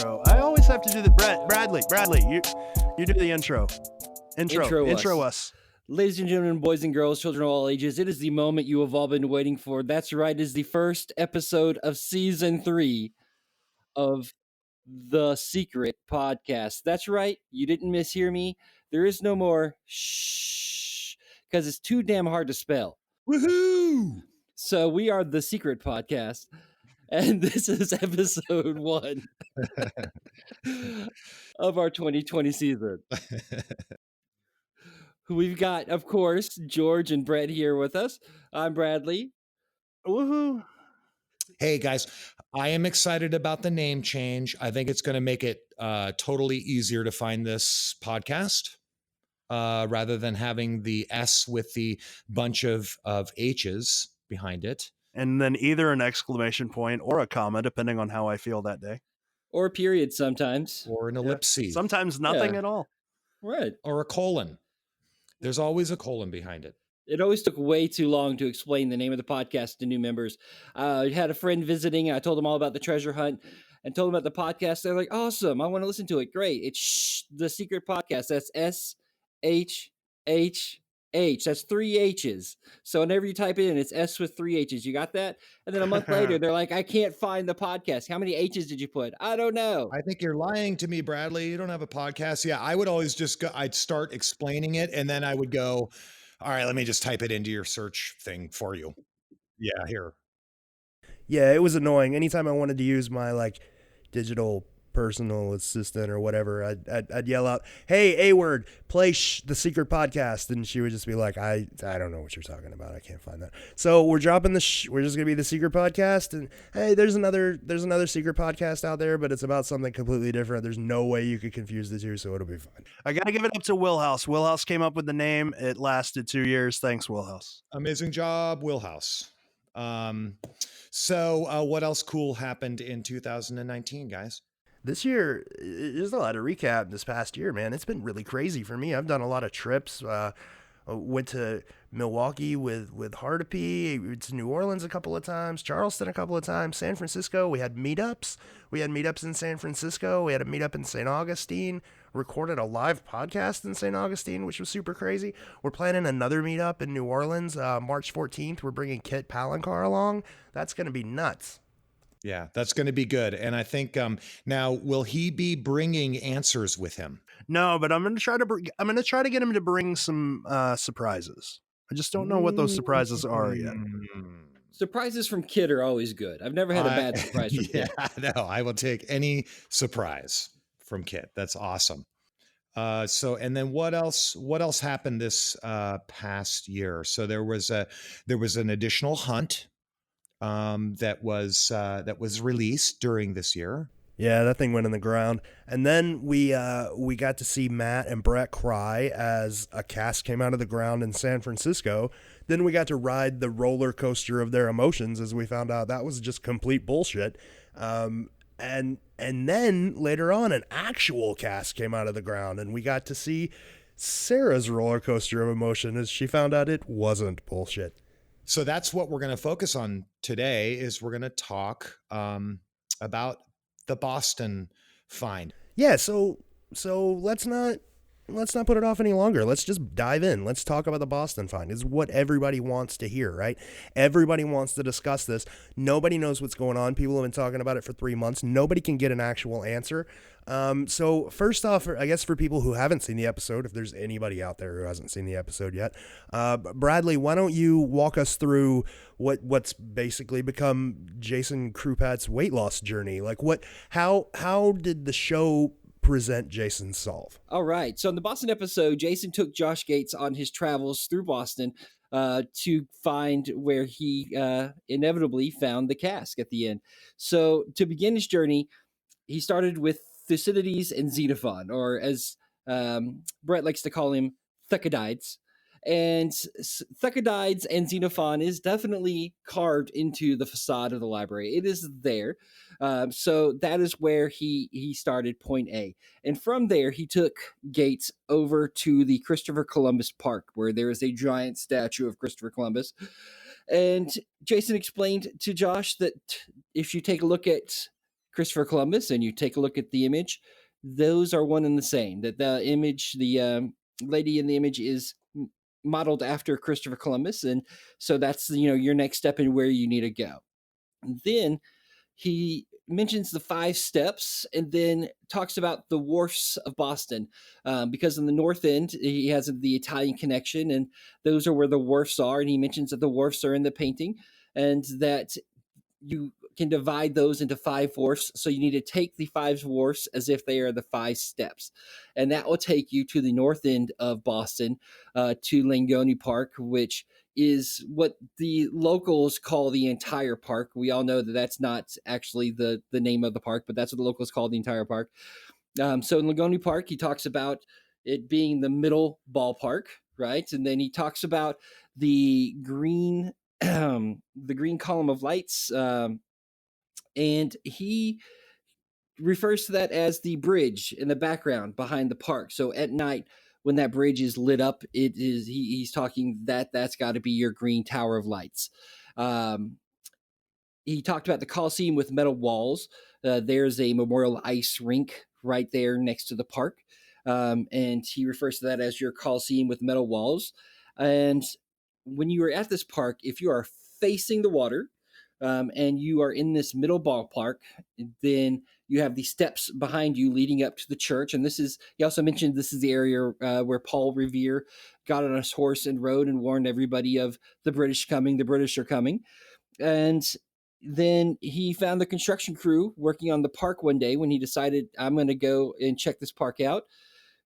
intro. I always have to do the Bradley. You do the intro. Intro us. Ladies and gentlemen, boys and girls, children of all ages, it is the moment you have all been waiting for. That's right, it is the first episode of season 3 of the Secret Podcast. That's right, you didn't mishear me. There is no more shh, because it's too damn hard to spell. Woohoo! So we are the Secret Podcast, and this is episode 1 of our 2020 season. We've got, of course, George and Brett here with us. I'm Bradley. Woohoo! Hey guys, I am excited about the name change. I think it's going to make it totally easier to find this podcast rather than having the S with the bunch of H's behind it. And then either an exclamation point or a comma, depending on how I feel that day. Or a period sometimes. Or an ellipsis. Sometimes nothing at all. Right. Or a colon. There's always a colon behind it. It always took way too long to explain the name of the podcast to new members. I had a friend visiting, and I told them all about the treasure hunt and told them about the podcast. They're like, awesome, I want to listen to it. Great. It's the Secret Podcast. That's S-H-H-H. That's 3 H's. So whenever you type it in, it's S with 3 H's. You got that? And then a month later, they're like, I can't find the podcast. How many H's did you put? I don't know. I think you're lying to me, Bradley. You don't have a podcast. Yeah, I would always just go, I'd start explaining it, and then I would go, all right, let me just type it into your search thing for you. Yeah, here. Yeah, it was annoying. Anytime I wanted to use my digital personal assistant or whatever, I'd yell out, "Hey, A-word, play the Secret Podcast," and she would just be like, "I don't know what you're talking about. I can't find that." So we're dropping we're just gonna be the Secret Podcast, and hey, there's another Secret Podcast out there, but it's about something completely different. There's no way you could confuse the two, so it'll be fine. I gotta give it up to Willhouse. Willhouse came up with the name. It lasted 2 years. Thanks, Willhouse. Amazing job, Willhouse. So what else cool happened in 2019, guys? This year, there's a lot of recap this past year, man. It's been really crazy for me. I've done a lot of trips. Went to Milwaukee with Hardapy, went to New Orleans a couple of times, Charleston a couple of times, San Francisco. We had meetups. We had meetups in San Francisco. We had a meetup in St. Augustine. Recorded a live podcast in St. Augustine, which was super crazy. We're planning another meetup in New Orleans, March 14th. We're bringing Kit Palancar along. That's going to be nuts. Yeah, that's going to be good. And I think now, will he be bringing answers with him? No, but I'm going to try to get him to bring some surprises. I just don't know what those surprises are yet. Surprises from Kid are always good. I've never had a bad surprise from Kid. No, I will take any surprise from Kid. That's awesome. And then what else happened this past year? So there was an additional hunt that was released during this year. Yeah, that thing went in the ground. And then we got to see Matt and Brett cry as a cask came out of the ground in San Francisco. Then we got to ride the roller coaster of their emotions as we found out that was just complete bullshit. And then later on, an actual cask came out of the ground, and we got to see Sarah's roller coaster of emotion as she found out it wasn't bullshit. So that's what we're going to focus on today. Is we're going to talk about the Baston find. Yeah, so let's not put it off any longer. Let's just dive in. Let's talk about the Baston find. It's what everybody wants to hear, right? Everybody wants to discuss this. Nobody knows what's going on. People have been talking about it for 3 months. Nobody can get an actual answer. So first off, I guess for people who haven't seen the episode, if there's anybody out there who hasn't seen the episode yet, Bradley, why don't you walk us through what's basically become Jason Krupat's weight loss journey? Like how did the show present Jason's solve? All right. So in the Baston episode, Jason took Josh Gates on his travels through Baston to find where he inevitably found the cask at the end. So to begin his journey, he started with Thucydides and Xenophon, or as Brett likes to call him, Thucydides. And Thucydides and Xenophon is definitely carved into the facade of the library. It is there. So that is where he started, point A. And from there, he took Gates over to the Christopher Columbus Park, where there is a giant statue of Christopher Columbus. And Jason explained to Josh that if you take a look at Christopher Columbus and you take a look at the image, those are one and the same. That the image, the lady in the image is modeled after Christopher Columbus, and so that's your next step in where you need to go. And then he mentions the 5 steps and then talks about the wharfs of Boston, because in the north end he has the Italian connection, and those are where the wharfs are. And he mentions that the wharfs are in the painting, and that you can divide those into 5 wharfs. So you need to take the 5 wharfs as if they are the 5 steps. And that will take you to the north end of Boston, to Langone Park, which is what the locals call the entire park. We all know that that's not actually the name of the park, but that's what the locals call the entire park. So in Langone Park, he talks about it being the middle ballpark, right? And then he talks about the green the green column of lights, and he refers to that as the bridge in the background behind the park. So at night, when that bridge is lit up, he's talking that's got to be your green tower of lights. He talked about the Coliseum with metal walls. There's a memorial ice rink right there next to the park, and he refers to that as your Coliseum with metal walls. And when you are at this park, if you are facing the water, and you are in this middle ballpark, then you have the steps behind you leading up to the church. And he also mentioned this is the area where Paul Revere got on his horse and rode and warned everybody of the British coming. The British are coming. And then he found the construction crew working on the park one day when he decided, I'm going to go and check this park out,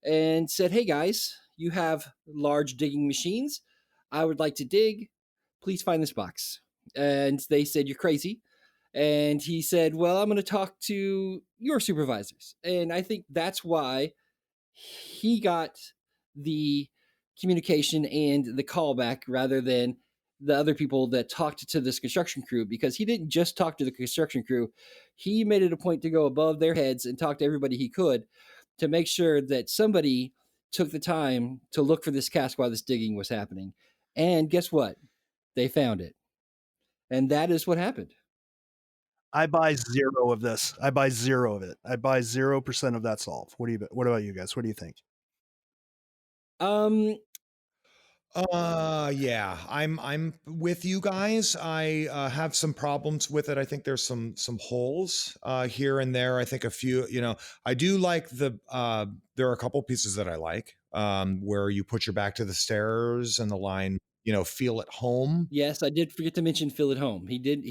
and said, hey guys, you have large digging machines. I would like to dig. Please find this box. And they said, you're crazy. And he said, well, I'm going to talk to your supervisors. And I think that's why he got the communication and the callback rather than the other people that talked to this construction crew, because he didn't just talk to the construction crew. He made it a point to go above their heads and talk to everybody he could to make sure that somebody took the time to look for this cask while this digging was happening. And guess what? They found it. And that is what happened. I buy 0 of this. I buy 0 of it. I buy 0% of that solve. What about you guys? What do you think? Yeah, I'm with you guys. I have some problems with it. I think there's some holes here and there. I think a few, I do like there are a couple pieces that I like, where you put your back to the stairs and the line, feel at home. Yes, I did forget to mention feel at home. He did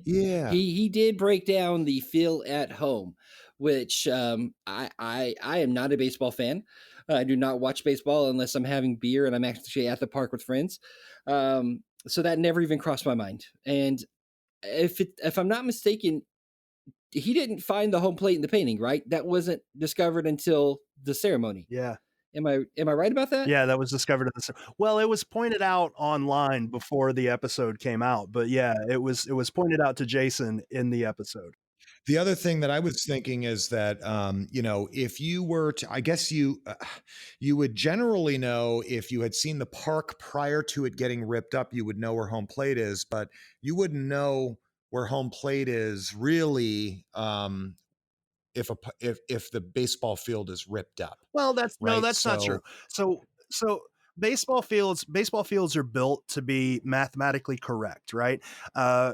Yeah. he did break down the feel at home, which I am not a baseball fan. I do not watch baseball unless I'm having beer and I'm actually at the park with friends. So that never even crossed my mind. And if I'm not mistaken, he didn't find the home plate in the painting, right? That wasn't discovered until the ceremony. Yeah. Am I right about that? Yeah, that was discovered well, it was pointed out online before the episode came out, but yeah, it was pointed out to Jason in the episode. The other thing that I was thinking is that, if you were to, I guess you would generally know if you had seen the park prior to it getting ripped up, you would know where home plate is, but you wouldn't know where home plate is really, if the baseball field is ripped up. Well, that's not true. So So baseball fields are built to be mathematically correct, right?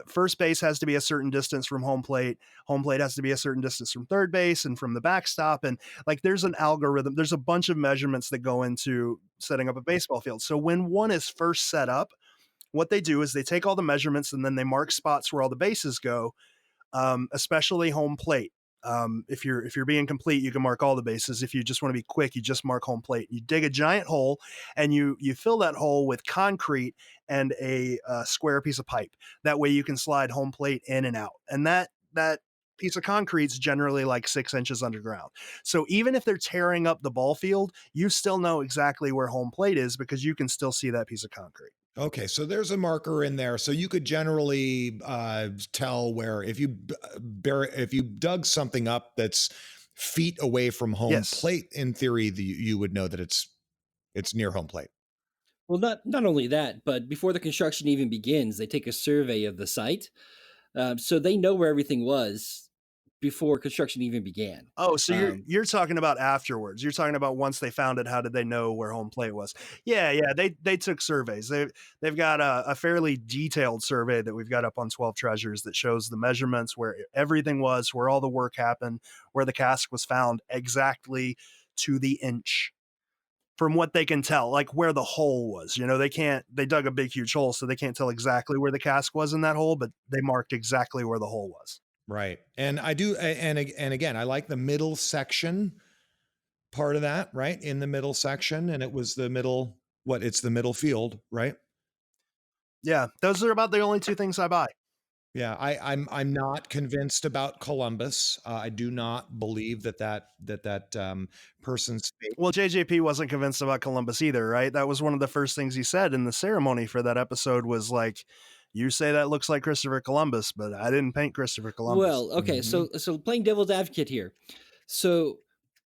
First base has to be a certain distance from home plate. Home plate has to be a certain distance from third base and from the backstop. And like, there's an algorithm. There's a bunch of measurements that go into setting up a baseball field. So when one is first set up, what they do is they take all the measurements and then they mark spots where all the bases go, especially home plate. If you're being complete, you can mark all the bases. If you just want to be quick, you just mark home plate. You dig a giant hole and you fill that hole with concrete and a square piece of pipe. That way you can slide home plate in and out. And that piece of concrete is generally like 6 inches underground. So even if they're tearing up the ball field, you still know exactly where home plate is because you can still see that piece of concrete. Okay, so there's a marker in there, so you could generally tell where if you dug something up that's feet away from home plate, in theory, you would know that it's near home plate. Well, not only that, but before the construction even begins, they take a survey of the site, so they know where everything was before construction even began. Oh, so you're talking about afterwards. You're talking about once they found it, how did they know where home plate was? Yeah, they took surveys. They've got a fairly detailed survey that we've got up on 12 Treasures that shows the measurements, where everything was, where all the work happened, where the cask was found exactly to the inch. From what they can tell, like where the hole was. They dug a big huge hole, so they can't tell exactly where the cask was in that hole, but they marked exactly where the hole was. Right. And I do, and again, I like the middle section part of that, right? In the middle section. And it was the middle, it's the middle field, right? Yeah. Those are about the only two things I buy. Yeah. I'm not convinced about Columbus. I do not believe that person's fate. Well, JJP wasn't convinced about Columbus either, right? That was one of the first things he said in the ceremony for that episode was like, you say that looks like Christopher Columbus, but I didn't paint Christopher Columbus. Well, okay, so playing devil's advocate here. So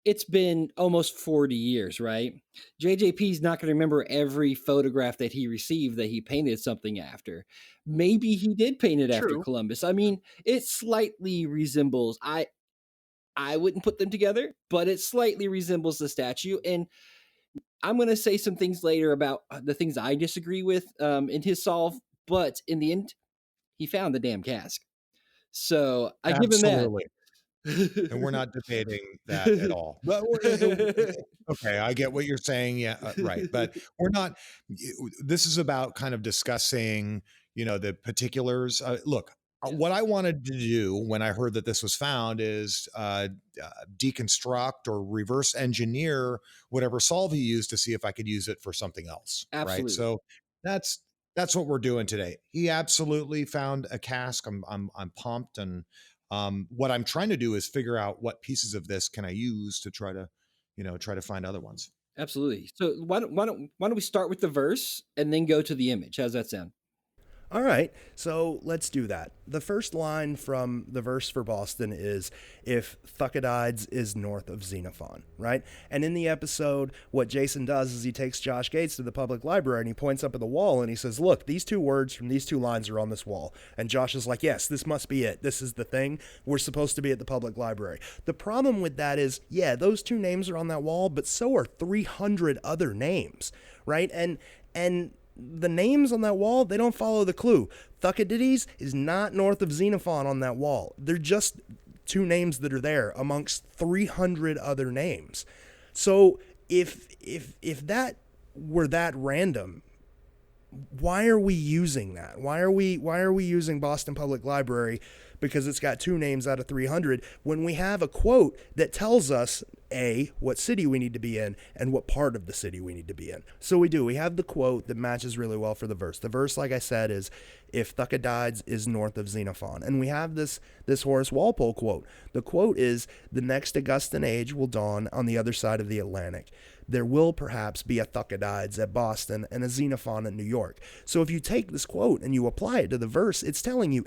it's been almost 40 years, right? JJP's not going to remember every photograph that he received that he painted something after. Maybe he did paint it after Columbus. I mean, it slightly resembles, I wouldn't put them together, but it slightly resembles the statue. And I'm going to say some things later about the things I disagree with in his solve. But in the end, he found the damn cask. So I give him that. And we're not debating that at all. But okay, I get what you're saying. Yeah, right. But we're not. This is about kind of discussing, the particulars. Look, what I wanted to do when I heard that this was found is deconstruct or reverse engineer whatever solve he used to see if I could use it for something else. Absolutely. Right. So that's what we're doing today. He absolutely found a cask. I'm pumped, and what I'm trying to do is figure out what pieces of this can I use to try to find other ones. Absolutely. So why don't we start with the verse and then go to the image? How's that sound? All right, so let's do that. The first line from the verse for Baston is, if Thucydides is north of Xenophon, right? And in the episode, what Jason does is he takes Josh Gates to the public library and he points up at the wall and he says, look, these two words from these two lines are on this wall. And Josh is like, yes, this must be it. This is the thing. We're supposed to be at the public library. The problem with that is, yeah, those two names are on that wall, but so are 300 other names, right? And the names on that wall, they don't follow the clue. Thucydides is not north of Xenophon on that wall. They're just two names that are there amongst 300 other names. So if that were that random, why are we using that? Why are we using Boston Public Library because it's got two names out of 300 when we have a quote that tells us what city we need to be in and what part of the city we need to be in. So we have the quote that matches really well for the verse. The verse, like I said, is if Thucydides is north of Xenophon. And we have this Horace Walpole quote. The quote is, the next Augustan age will dawn on the other side of the Atlantic. There will perhaps be a Thucydides at Boston and a Xenophon at New York. So if you take this quote and you apply it to the verse, it's telling you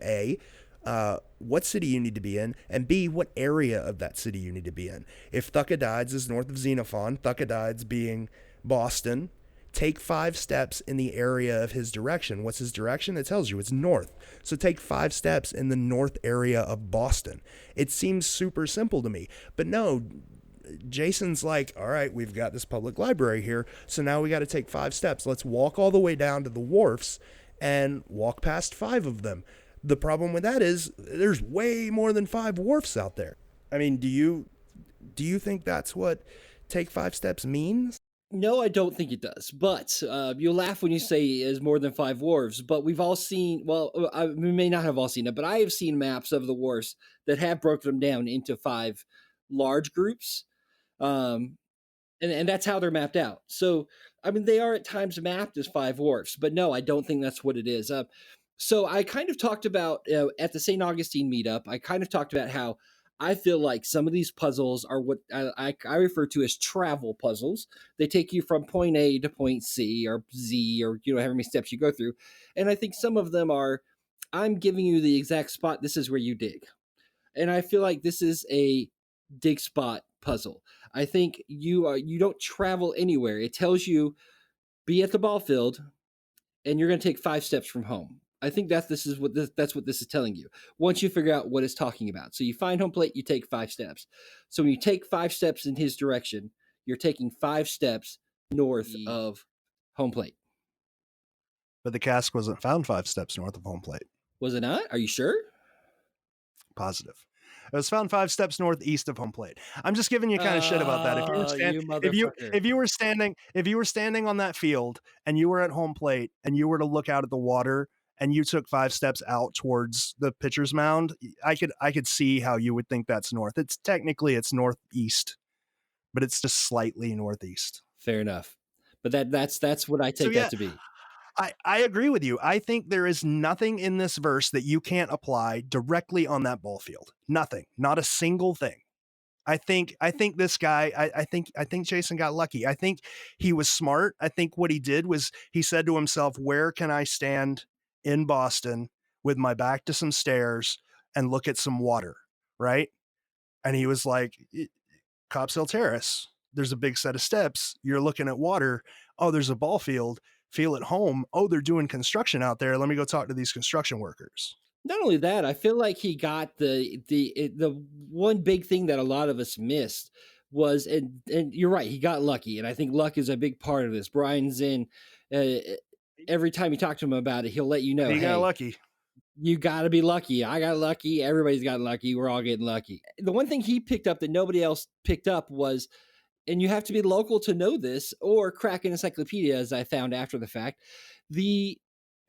what city you need to be in, and B, what area of that city you need to be in. If Thucydides is north of Xenophon, Thucydides being Boston, take 5 steps in the area of his direction. What's his direction? It tells you it's north. So take 5 steps in the north area of Boston. It seems super simple to me, but no, Jason's like, all right, we've got this public library here, so now we got to take 5 steps. Let's walk all the way down to the wharfs and walk past 5 of them. The problem with that is there's way more than 5 wharfs out there. I mean, do you think that's what take 5 steps means? No, I don't think it does. But you'll laugh when you say is more than 5 wharves. But we've all seen, we may not have all seen it, but I have seen maps of the wharfs that have broken them down into 5 large groups. And that's how they're mapped out. So, I mean, they are at times mapped as 5 wharfs. But no, I don't think that's what it is. So I kind of talked about, at the St. Augustine meetup, I kind of talked about how I feel like some of these puzzles are what I refer to as travel puzzles. They take you from point A to point C or Z or, however many steps you go through. And I think some of them are, I'm giving you the exact spot. This is where you dig. And I feel like this is a dig spot puzzle. I think you don't travel anywhere. It tells you be at the ball field and you're going to take 5 steps from home. I think that's what this is telling you. Once you figure out what it's talking about, so you find home plate, you take 5 steps. So when you take 5 steps in his direction, you're taking 5 steps north of home plate. But the cask wasn't found 5 steps north of home plate. Was it not? Are you sure? Positive. It was found 5 steps northeast of home plate. I'm just giving you kind of shit about that. If you were if you were standing on that field and you were at home plate and you were to look out at the water and you took 5 steps out towards the pitcher's mound, I could see how you would think that's north. It's northeast, but it's just slightly northeast. Fair enough. But that's what I take that to be. I agree with you. I think there is nothing in this verse that you can't apply directly on that ball field. Nothing. Not a single thing. I think this guy, I think Jason got lucky. I think he was smart. I think what he did was he said to himself, where can I stand in Boston with my back to some stairs and look at some water? Right. And he was like, Cops Hill Terrace, there's a big set of steps. You're looking at water. Oh, there's a ball field. Feel at home. Oh, they're doing construction out there. Let me go talk to these construction workers. Not only that, I feel like he got the one big thing that a lot of us missed was, and you're right, he got lucky, and I think luck is a big part of this. Brian's in. Every time you talk to him about it, he'll let you know. He got lucky. You got to be lucky. I got lucky. Everybody's got lucky. We're all getting lucky. The one thing he picked up that nobody else picked up was, and you have to be local to know this, or crack an encyclopedia, as I found after the fact, the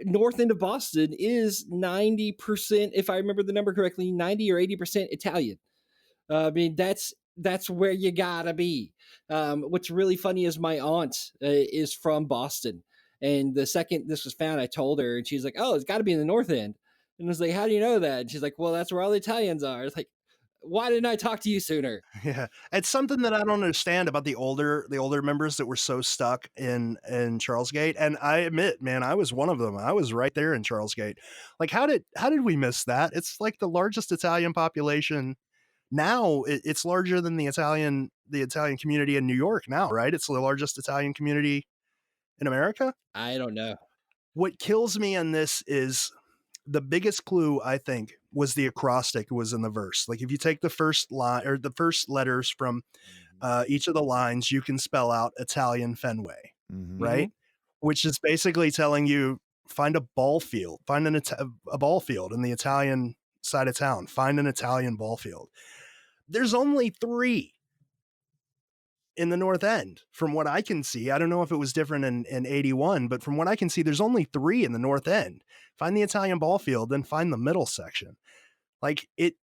north end of Boston is 90%, if I remember the number correctly, 90 or 80% Italian. I mean, that's where you gotta be. What's really funny is my aunt is from Boston. And the second this was found, I told her, and she's like, oh, it's got to be in the north end. And I was like, how do you know that? And she's like, well, that's where all the Italians are. It's like, why didn't I talk to you sooner? Yeah. It's something that I don't understand about the older members that were so stuck in Charlesgate. And I admit, man, I was one of them. I was right there in Charlesgate. Like, how did we miss that? It's like the largest Italian population now. It's larger than the Italian community in New York now, right? It's the largest Italian community in America. I don't know. What kills me on this is the biggest clue, I think, was the acrostic was in the verse. Like, if you take the first line or the first letters from each of the lines, you can spell out Italian Fenway, right? Which is basically telling you, find a ball field, find a ball field in the Italian side of town, find an Italian ball field. There's only 3 in the North End, from what I can see. I don't know if it was different in 81, but from what I can see, there's only 3 in the North End. Find the Italian ball field, then find the middle section. Like, it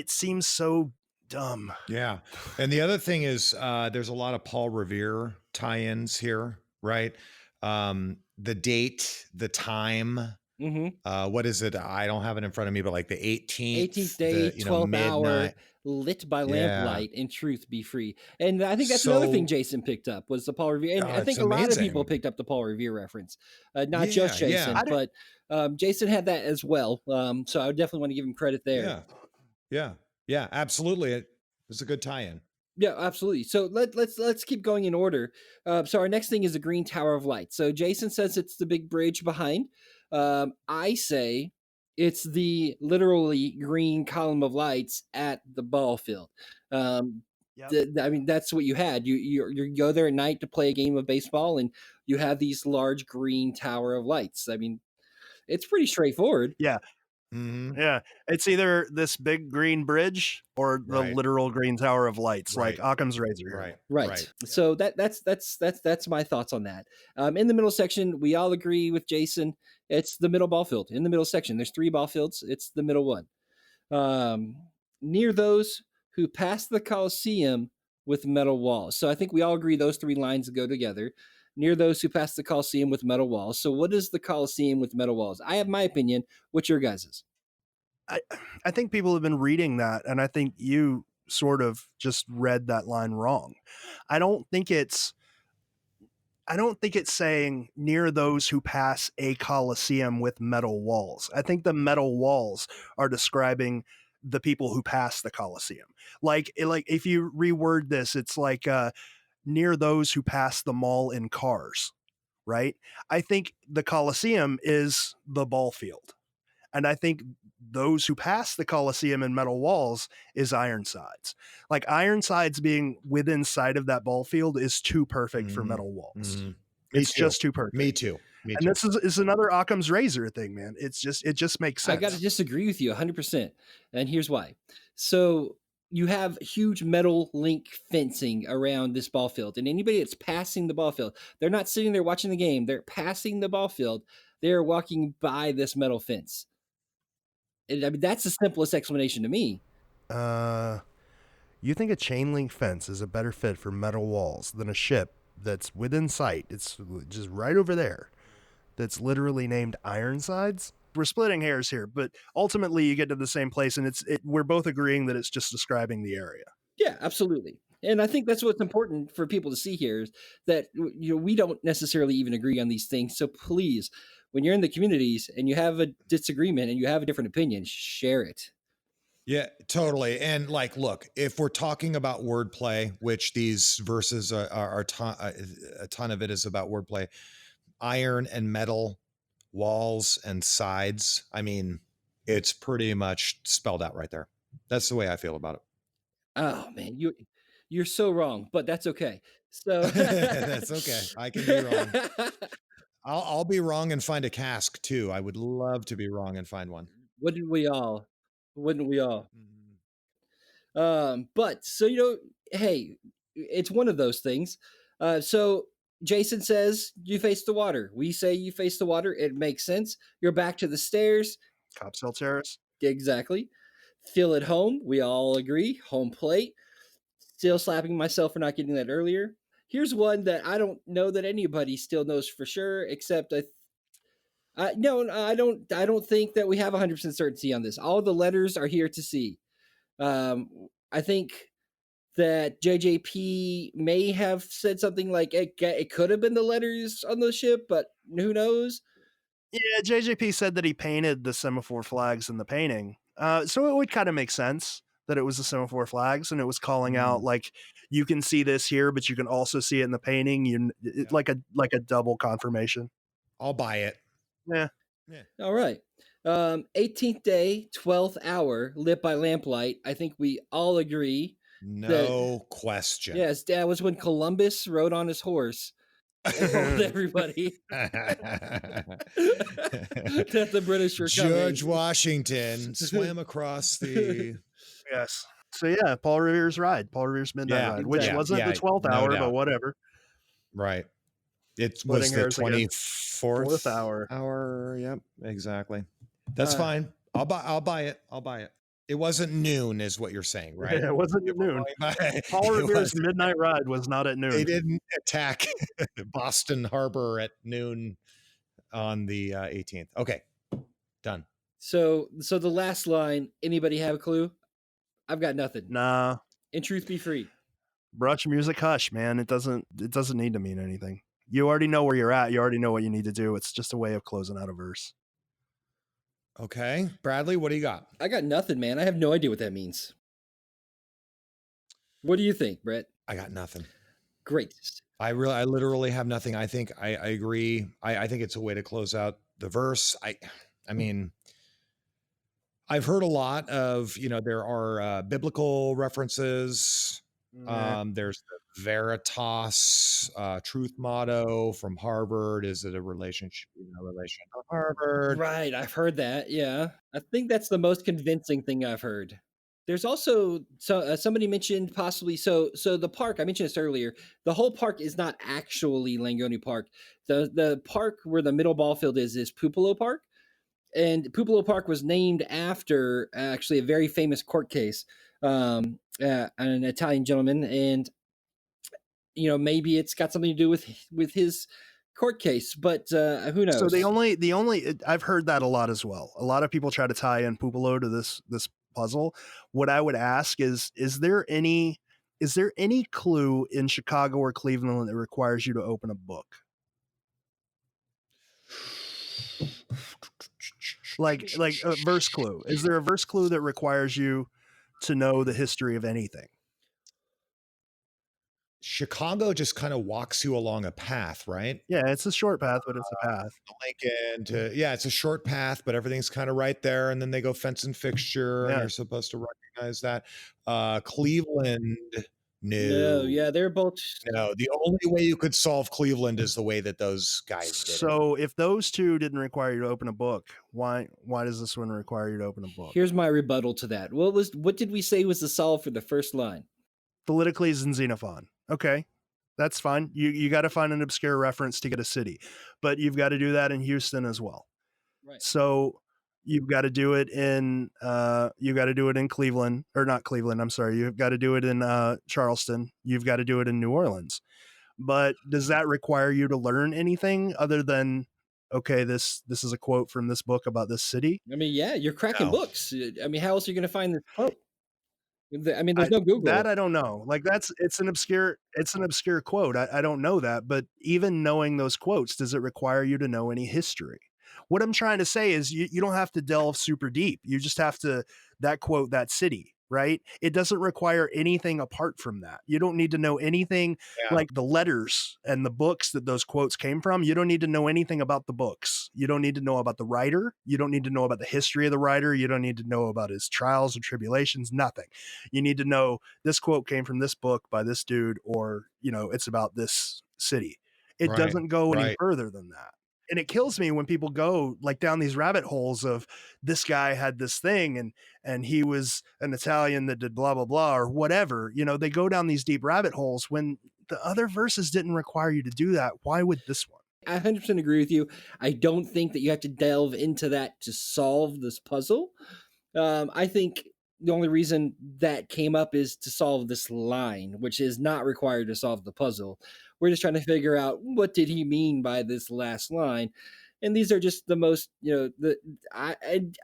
seems so dumb. Yeah. And the other thing is, there's a lot of Paul Revere tie-ins here, right? The date, the time, what is it? I don't have it in front of me, but like the 18th day, 12th hour, lit by lamplight, in truth be free. And I think that's another thing Jason picked up was the Paul Revere. And I think a lot of people picked up the Paul Revere reference, not just Jason, but Jason had that as well. So I would definitely want to give him credit there. Yeah, absolutely. It was a good tie-in. Yeah, absolutely. So let's keep going in order. So our next thing is the Green Tower of Light. So Jason says it's the big bridge behind. I say it's the literally green column of lights at the ball field. I mean, that's what you had. You go there at night to play a game of baseball, and you have these large green tower of lights. I mean, it's pretty straightforward. Yeah. Yeah, it's either this big green bridge or the literal green tower of lights, like Occam's razor. Right. So that's my thoughts on that. In the middle section, we all agree with Jason. It's the middle ball field. In the middle section, there's 3 ball fields. It's the middle one. Near those who pass the Coliseum with metal walls. So I think we all agree those 3 lines go together. Near those who pass the Coliseum with metal walls. So what is the Coliseum with metal walls? I have my opinion. What's your guys's? I think people have been reading that, and I think you sort of just read that line wrong. I don't think it's saying near those who pass a Coliseum with metal walls. I think the metal walls are describing the people who pass the Coliseum. Like if you reword this, it's like near those who pass the mall in cars, right? I think the Coliseum is the ball field, And I think those who pass the Coliseum and metal walls is Ironsides. Like Ironsides being within sight of that ball field is too perfect for metal walls. It's just too perfect. Me too. And this is another Occam's razor thing, man. It just makes sense. I got to disagree with you 100%. And here's why. So you have huge metal link fencing around this ball field, and anybody that's passing the ball field, they're not sitting there watching the game. They're passing the ball field. They're walking by this metal fence. And I mean, that's the simplest explanation to me. You think a chain link fence is a better fit for metal walls than a ship that's within sight? It's just right over there. That's literally named Ironsides. We're splitting hairs here, but ultimately you get to the same place, and we're both agreeing that it's just describing the area. Yeah, absolutely. And I think that's what's important for people to see here is that we don't necessarily even agree on these things. So please, when you're in the communities and you have a disagreement and you have a different opinion, share it. Yeah, totally. And like, look, if we're talking about wordplay, which these verses are a ton of it is about wordplay, iron and metal walls and sides. I mean, it's pretty much spelled out right there. That's the way I feel about it. Oh man, you're so wrong, but that's okay. So that's okay. I can be wrong. I'll be wrong and find a cask too. I would love to be wrong and find one. Wouldn't we all? But so hey, it's one of those things. So Jason says you face the water. We say you face the water. It makes sense. You're back to the stairs. Copsail Terrace. Exactly. Feel at home. We all agree. Home plate. Still slapping myself for not getting that earlier. Here's one that I don't know that anybody still knows for sure, except I don't think that we have 100% certainty on this. All the letters are here to see. I think that JJP may have said something like it could have been the letters on the ship, but who knows? Yeah, JJP said that he painted the semaphore flags in the painting. So it would kind of make sense that it was the semaphore flags, and it was calling out like, you can see this here, but you can also see it in the painting. Like a double confirmation. I'll buy it. Yeah. All right. 18th day, 12th hour, lit by lamplight. I think we all agree. No question. Yes, that was when Columbus rode on his horse and told everybody that the British were coming. George Washington swam across the... Yes. So yeah, Paul Revere's midnight ride, which wasn't the 12th hour, but whatever. Right. It was the 24th hour. Yep, exactly. That's fine. I'll buy it. It wasn't noon, is what you're saying, right? Yeah, it wasn't noon. Paul Revere's midnight ride was not at noon. They didn't attack Boston Harbor at noon on the 18th. Okay, done. So the last line. Anybody have a clue? I've got nothing. Nah. In truth be free. Brush music hush, man. It doesn't need to mean anything. You already know where you're at. You already know what you need to do. It's just a way of closing out a verse. Okay. Bradley, what do you got? I got nothing, man. I have no idea what that means. What do you think, Brett? I got nothing. Great. I literally have nothing. I think I agree. I think it's a way to close out the verse. I mean, I've heard a lot of, there are biblical references. There's the Veritas truth motto from Harvard. Is it a relation to Harvard? Right. I've heard that. Yeah. I think that's the most convincing thing I've heard. There's also somebody mentioned possibly so the park, I mentioned this earlier. The whole park is not actually Langone Park. The park where the middle ball field is Pupolo Park, and Pupolo Park was named after actually a very famous court case, an Italian gentleman, and maybe it's got something to do with his court case, but who knows? So the only I've heard that a lot as well. A lot of people try to tie in Pupolo to this puzzle. What I would ask is there any clue in Chicago or Cleveland that requires you to open a book? Like a verse clue. Is there a verse clue that requires you to know the history of anything? Chicago just kind of walks you along a path, right? Yeah, it's a short path, but it's a path. Lincoln to, yeah, it's a short path, but everything's kind of right there. And then they go fence and fixture, and Yeah. you're supposed to recognize that. Cleveland, No, no, yeah, they're both. no. The only way you could solve Cleveland is the way that those guys did it. So if those two didn't require you to open a book, why does this one require you to open a book? Here's my rebuttal to that. What did we say was the solve for the first line? Philocles and Xenophon. Okay, that's fine. You got to find an obscure reference to get a city, but you've got to do that in Houston as well. Right. So you've got to do it in Cleveland, or not Cleveland. I'm sorry. You've got to do it in Charleston. You've got to do it in New Orleans. But does that require you to learn anything other than, okay, this is a quote from this book about this city? I mean, yeah, you're cracking No. books. I mean, how else are you going to find this quote? I mean, there's no Google. That I don't know. Like it's an obscure quote. I don't know that, but even knowing those quotes, does it require you to know any history? What I'm trying to say is you don't have to delve super deep. You just have to, that quote, that city, right? It doesn't require anything apart from that. You don't need to know anything like the letters and the books that those quotes came from. You don't need to know anything about the books. You don't need to know about the writer. You don't need to know about the history of the writer. You don't need to know about his trials and tribulations, nothing. You need to know this quote came from this book by this dude, or, it's about this city. It doesn't go any further than that. And it kills me when people go like down these rabbit holes of this guy had this thing and he was an Italian that did blah, blah, blah, or whatever. They go down these deep rabbit holes when the other verses didn't require you to do that. Why would this one? I 100% agree with you. I don't think that you have to delve into that to solve this puzzle. I think the only reason that came up is to solve this line, which is not required to solve the puzzle. We're just trying to figure out what did he mean by this last line. And these are just the most,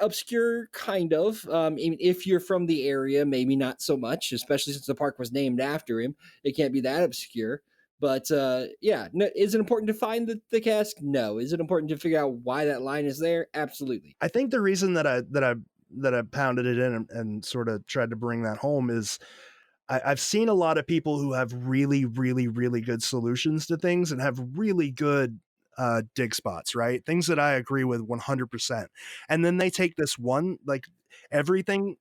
obscure kind of. If you're from the area, maybe not so much, especially since the park was named after him. It can't be that obscure. But is it important to find the cask? No. Is it important to figure out why that line is there? Absolutely. I think the reason that I pounded it in and sort of tried to bring that home is I've seen a lot of people who have really, really, really good solutions to things and have really good dig spots, right? Things that I agree with 100%. And then they take this one, like everything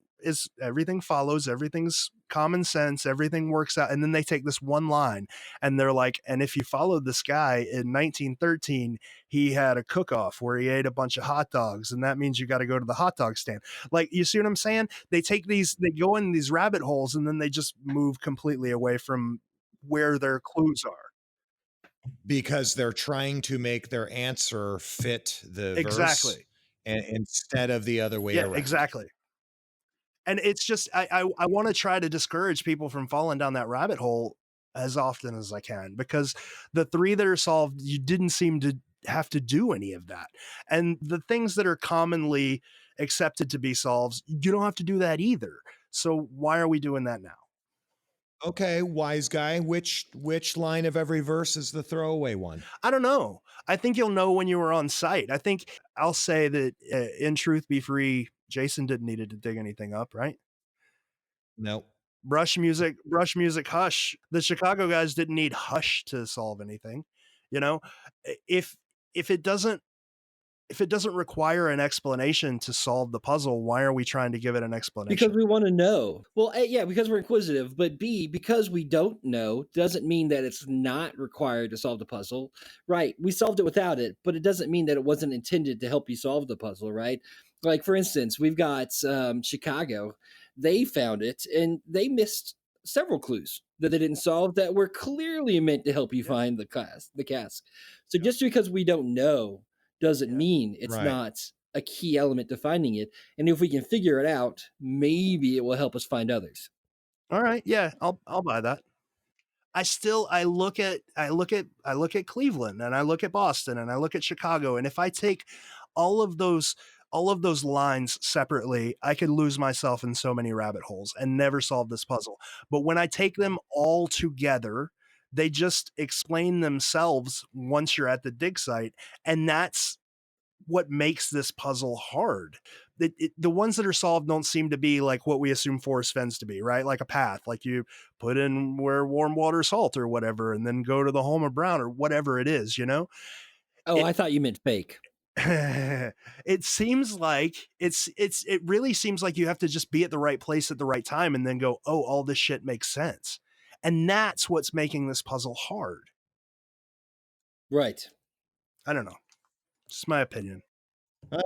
follows, everything's common sense, everything works out. And then they take this one line and they're like, and if you followed this guy in 1913, he had a cook-off where he ate a bunch of hot dogs. And that means you got to go to the hot dog stand. Like, you see what I'm saying? They go in these rabbit holes and then they just move completely away from where their clues are. Because they're trying to make their answer fit the Exactly. verse instead of the other way around. Exactly. And it's just, I want to try to discourage people from falling down that rabbit hole as often as I can, because the three that are solved, you didn't seem to have to do any of that. And the things that are commonly accepted to be solved, you don't have to do that either. So why are we doing that now? Okay, wise guy, which line of every verse is the throwaway one? I don't know. I think you'll know when you were on site. I think I'll say that in Truth Be Free, Jason didn't need to dig anything up, right? No. Brush music, hush. The Chicago guys didn't need hush to solve anything. If it doesn't require an explanation to solve the puzzle, why are we trying to give it an explanation? Because we want to know. Well, A, because we're inquisitive, but B, because we don't know doesn't mean that it's not required to solve the puzzle, right? We solved it without it, but it doesn't mean that it wasn't intended to help you solve the puzzle, right? Like, for instance, we've got Chicago. They found it, and they missed several clues that they didn't solve that were clearly meant to help you find the cask. So just because we don't know doesn't mean it's not a key element to finding it. And if we can figure it out, maybe it will help us find others. All right. Yeah, I'll buy that. I look at Cleveland, and I look at Boston, and I look at Chicago. And if I take all of those lines separately, I could lose myself in so many rabbit holes and never solve this puzzle. But when I take them all together, they just explain themselves once you're at the dig site. And that's what makes this puzzle hard, the ones that are solved don't seem to be like what we assume forest fence to be, right? Like a path, like you put in where warm water salt or whatever, and then go to the home of brown or whatever it is, you know? Oh, It, I thought you meant fake. it seems like it really seems like you have to just be at the right place at the right time and then go, oh, all this shit makes sense. And that's what's making this puzzle hard. Right. I don't know. Just my opinion.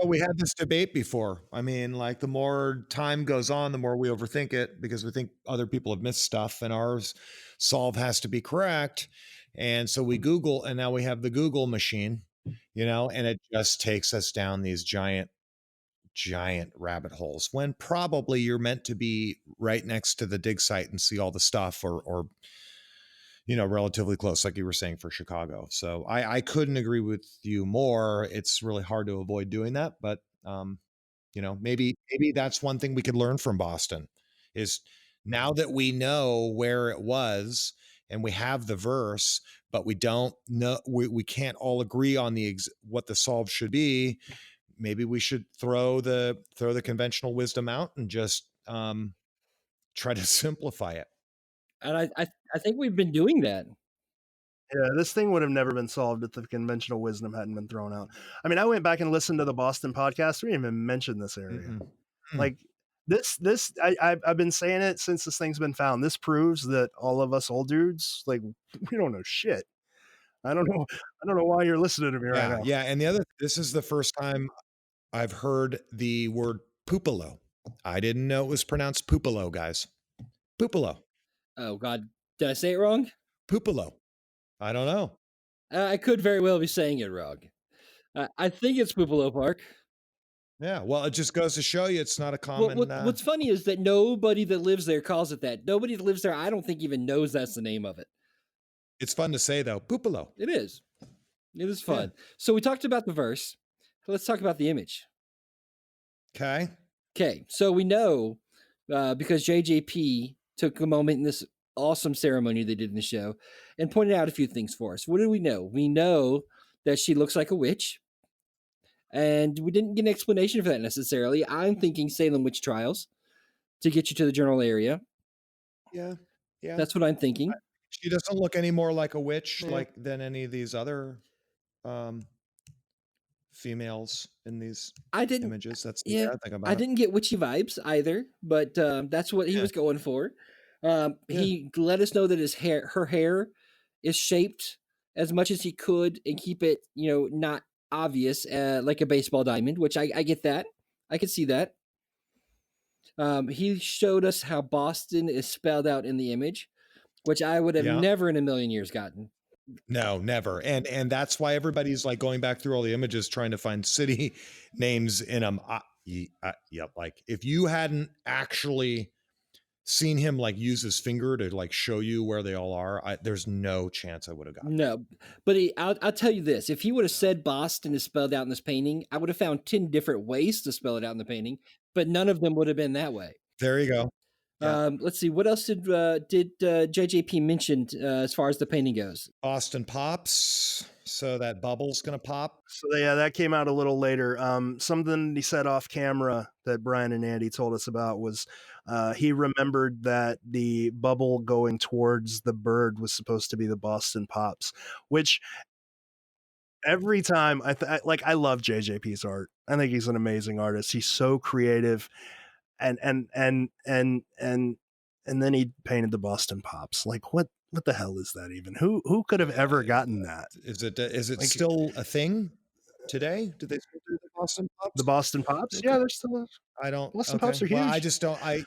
We had this debate before. I mean, like the more time goes on, the more we overthink it because we think other people have missed stuff and ours solve has to be correct. And so we Google, and now we have the Google machine, and it just takes us down these giant rabbit holes when probably you're meant to be right next to the dig site and see all the stuff or relatively close, like you were saying for Chicago. So I couldn't agree with you more. It's really hard to avoid doing that, but maybe that's one thing we could learn from Baston is now that we know where it was and we have the verse, but we don't know, we can't all agree on what the solve should be. Maybe we should throw the conventional wisdom out and just try to simplify it. And I think we've been doing that. Yeah, this thing would have never been solved if the conventional wisdom hadn't been thrown out. I mean, I went back and listened to the Baston podcast. We didn't even mention this area. Mm-hmm. Like I've been saying it since this thing's been found. This proves that all of us old dudes, like, we don't know shit. I don't know why you're listening to me right now. Yeah, and this is the first time I've heard the word Pupilo. I didn't know it was pronounced Pupilo, guys. Pupilo. Oh God, did I say it wrong? Pupilo. I don't know. I could very well be saying it wrong. I think it's Pupilo Park. Yeah, well, it just goes to show you it's not a common. What's funny is that nobody that lives there calls it that. Nobody that lives there, I don't think, even knows that's the name of it. It's fun to say though, Pupilo. It is. It is fun. Yeah. So we talked about the verse. Let's talk about the image. Okay. So we know because JJP took a moment in this awesome ceremony they did in the show and pointed out a few things for us. What do we know? We know that she looks like a witch. And we didn't get an explanation for that necessarily. I'm thinking Salem witch trials to get you to the general area. Yeah. That's what I'm thinking. She doesn't look any more like a witch than any of these other females in these images. That's the bad thing about it. I didn't get witchy vibes either, but that's what he was going for. He let us know that her hair is shaped as much as he could and keep it, not obvious, like a baseball diamond, which I get that. I could see that. He showed us how Baston is spelled out in the image, which I would have never in a million years gotten. No, never. And that's why everybody's like going back through all the images trying to find city names in them. Like if you hadn't actually seen him like use his finger to like show you where they all are, there's no chance I would have gotten. No, but I'll tell you this: if he would have said Baston is spelled out in this painting, I would have found 10 different ways to spell it out in the painting, but none of them would have been that way. There you go. Yeah. Let's see. What else did JJP mention as far as the painting goes? Baston pops. So that bubble's going to pop. So that came out a little later. Something he said off camera that Brian and Andy told us about was he remembered that the bubble going towards the bird was supposed to be the Baston pops, which every time I love JJP's art. I think he's an amazing artist. He's so creative. And then he painted the Baston pops. Like what the hell is that even? Who could have ever gotten that? Is it like, still a thing today? Did they still do the Baston pops? The Baston pops? Yeah, they're still. Baston pops are huge. Well, I just don't. I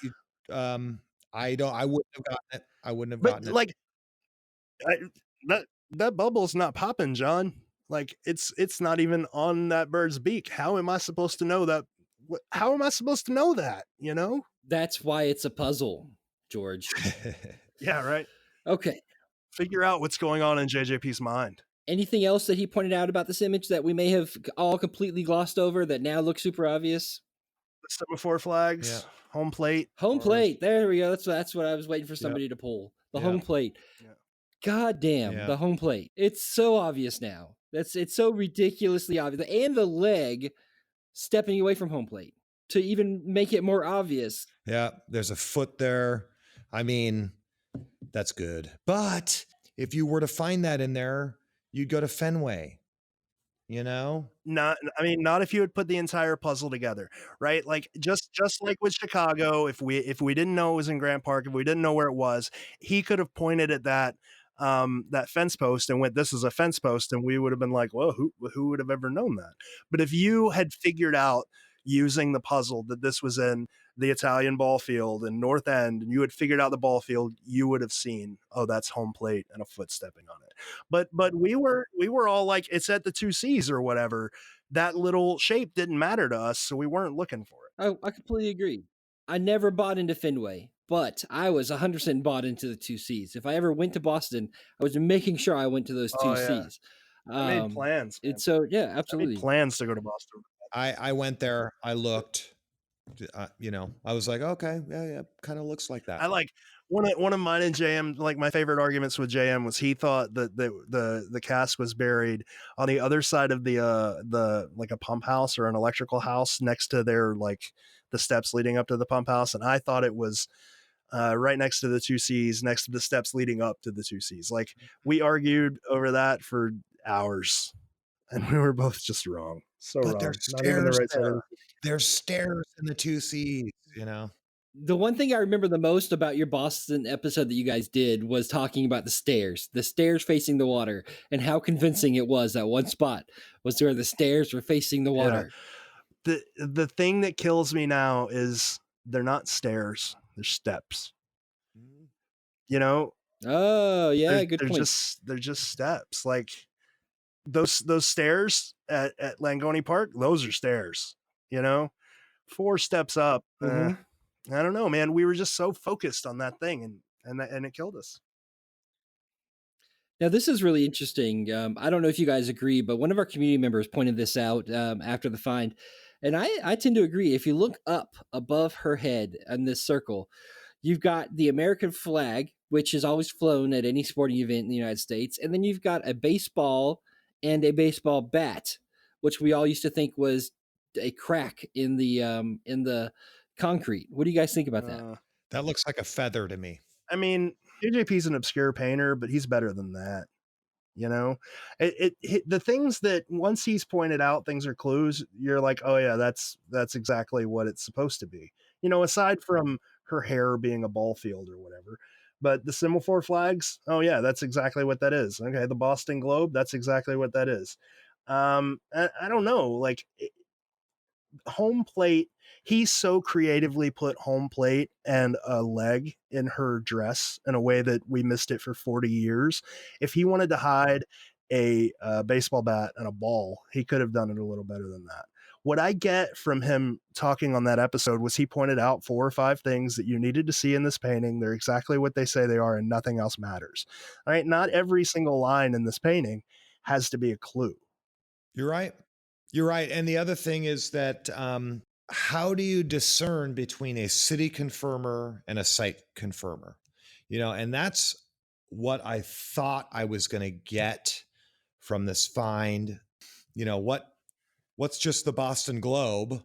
wouldn't have gotten it. I wouldn't have gotten it. Like that bubble's not popping, John. Like it's not even on that bird's beak. How am I supposed to know that? How am I supposed to know that? That's why it's a puzzle, George. Yeah, right. Okay. Figure out what's going on in JJP's mind. Anything else that he pointed out about this image that we may have all completely glossed over that now looks super obvious? The semaphore flags, home plate. Home plate. There we go. That's what I was waiting for somebody to pull. The home plate. Yeah. God damn, the home plate. It's so obvious now. It's so ridiculously obvious. And the leg stepping away from home plate. to even make it more obvious. Yeah, there's a foot there. I mean, that's good. But if you were to find that in there, you'd go to Fenway, you know? Not if you would put the entire puzzle together, right? Like just like with Chicago, if we didn't know it was in Grant Park, if we didn't know where it was, he could have pointed at that fence post and went, "This is a fence post," and we would have been like, "Well, who would have ever known that?" But if you had figured out using the puzzle that this was in the Italian ball field in North End, and you had figured out the ball field, you would have seen, oh, that's home plate and a foot stepping on it. But we were all like, it's at the two C's or whatever. That little shape didn't matter to us, so we weren't looking for it. I completely agree. I never bought into Fenway, but I was 100% bought into the two C's. If I ever went to Boston, I was making sure I went to those two Oh, yeah. C's. I made plans, man. So yeah, I made absolutely. plans to go to Boston. I went there, I looked, I was like, okay, yeah, kind of looks like that. I like one of mine and JM, like my favorite arguments with JM was he thought that the cask was buried on the other side of the like a pump house or an electrical house next to their like the steps leading up to the pump house, and I thought it was right next to the two C's, next to the steps leading up to the two C's. Like we argued over that for hours, and we were both just wrong. So But wrong. there's Not even the stairs right side of there. the- There's stairs in the two C's, you know? The one thing I remember the most about your Boston episode that you guys did was talking about the stairs facing the water, and how convincing it was. That one spot was where the stairs were facing the water. The thing that kills me now is they're not stairs, they're steps. You know, Oh yeah, they're, good they're point. they're just steps. Like those stairs at Langone Park, those are stairs. You know, 4 steps up. Mhm. I don't know, man. We were just so focused on that thing, and it killed us. Now, this is really interesting. I don't know if you guys agree, but one of our community members pointed this out after the find. And I tend to agree. If you look up above her head in this circle, you've got the American flag, which is always flown at any sporting event in the United States. And then you've got a baseball and a baseball bat, which we all used to think was a crack in the concrete. What do you guys think about that? That looks like a feather to me. I mean, JJP's an obscure painter, but he's better than that. You know, the things that once he's pointed out, things are clues. You're like, oh yeah, that's exactly what it's supposed to be. You know, aside from her hair being a ball field or whatever, but the semaphore flags, oh yeah, that's exactly what that is. Okay, the Boston Globe, that's exactly what that is. I don't know, like home plate, he so creatively put home plate and a leg in her dress in a way that we missed it for 40 years. If he wanted to hide a baseball bat and a ball, he could have done it a little better than that. What I get from him talking on that episode was he pointed out 4 or 5 things that you needed to see in this painting. They're exactly what they say they are, and nothing else matters. All right, not every single line in this painting has to be a clue. You're right. You're right. And the other thing is that how do you discern between a city confirmer and a site confirmer? And that's what I thought I was going to get from this find. What's just the Boston Globe,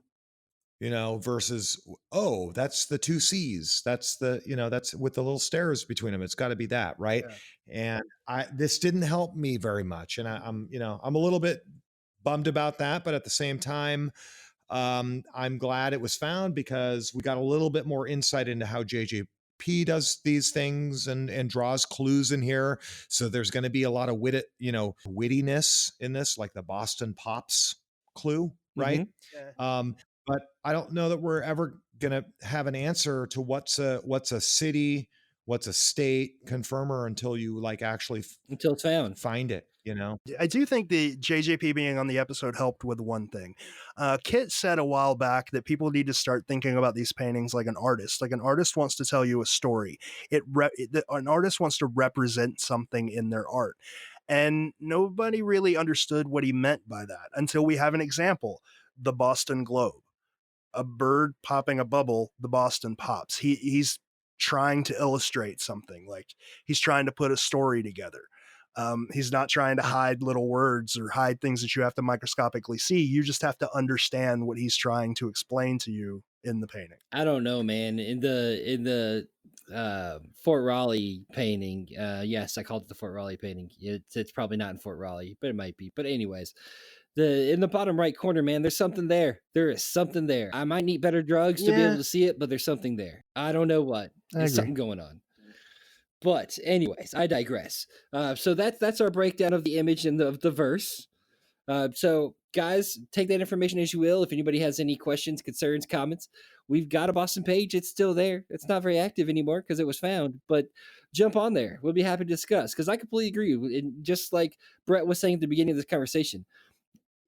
versus, oh, that's the two C's. That's that's with the little stairs between them. It's got to be that, right? Yeah. And this didn't help me very much. And I'm a little bit bummed about that, but at the same time, I'm glad it was found because we got a little bit more insight into how JJP does these things and draws clues in here. So there's going to be a lot of wittiness in this, like the Boston Pops clue, right? Mm-hmm. Yeah. But I don't know that we're ever going to have an answer to what's a city, what's a state confirmer until you actually until it's found, find it. I do think the JJP being on the episode helped with one thing. Kit said a while back that people need to start thinking about these paintings like an artist. Like an artist wants to tell you a story. An artist wants to represent something in their art. And nobody really understood what he meant by that until we have an example. The Boston Globe. A bird popping a bubble, the Boston pops. He's trying to illustrate something. Like he's trying to put a story together. He's not trying to hide little words or hide things that you have to microscopically see. You just have to understand what he's trying to explain to you in the painting. I don't know, man. In the Fort Raleigh painting, yes, I called it the Fort Raleigh painting. It's probably not in Fort Raleigh, but it might be. But anyways, in the bottom right corner, man, there's something there. There is something there. I might need better drugs to be able to see it, but there's something there. I don't know what. There's something going on. But anyways, I digress. So that's our breakdown of the image and the verse. So guys, take that information as you will. If anybody has any questions, concerns, comments, we've got a Baston page. It's still there. It's not very active anymore because it was found, but jump on there. We'll be happy to discuss, because I completely agree. And just like Brett was saying at the beginning of this conversation,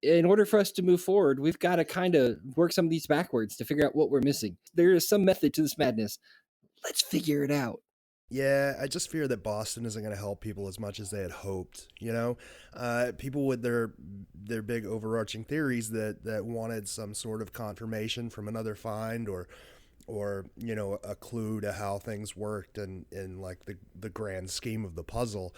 in order for us to move forward, we've got to kind of work some of these backwards to figure out what we're missing. There is some method to this madness. Let's figure it out. Yeah, I just fear that Baston isn't going to help people as much as they had hoped. You know, people with their big overarching theories that wanted some sort of confirmation from another find, or you know, a clue to how things worked in like the grand scheme of the puzzle.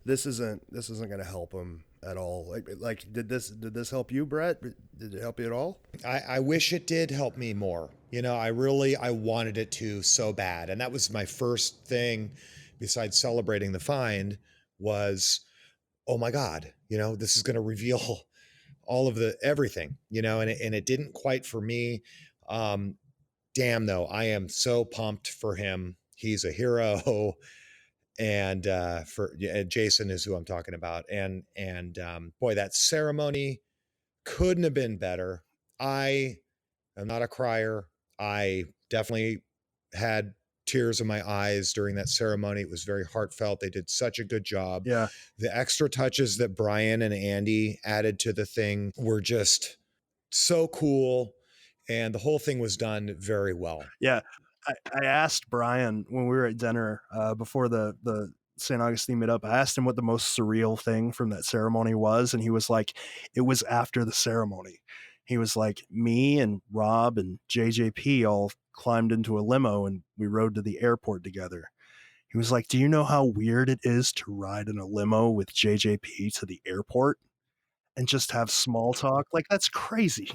This isn't going to help them at all. Like did this help you, Brett? Did it help you at all? I wish it did help me more. You know, I wanted it to so bad. And that was my first thing, besides celebrating the find, was, oh my God, you know, this is going to reveal all of everything, you know, and it didn't quite for me. Damn though, I am so pumped for him. He's a hero. And Jason is who I'm talking about. And boy, that ceremony couldn't have been better. I am not a crier. I definitely had tears in my eyes during that ceremony. It was very heartfelt. They did such a good job. Yeah. The extra touches that Brian and Andy added to the thing were just so cool. And the whole thing was done very well. Yeah. I asked Brian when we were at dinner before the St. Augustine meetup, I asked him what the most surreal thing from that ceremony was. And he was like, it was after the ceremony. He was like, me and Rob and JJP all climbed into a limo and we rode to the airport together. He was like, do you know how weird it is to ride in a limo with JJP to the airport and just have small talk? Like, that's crazy.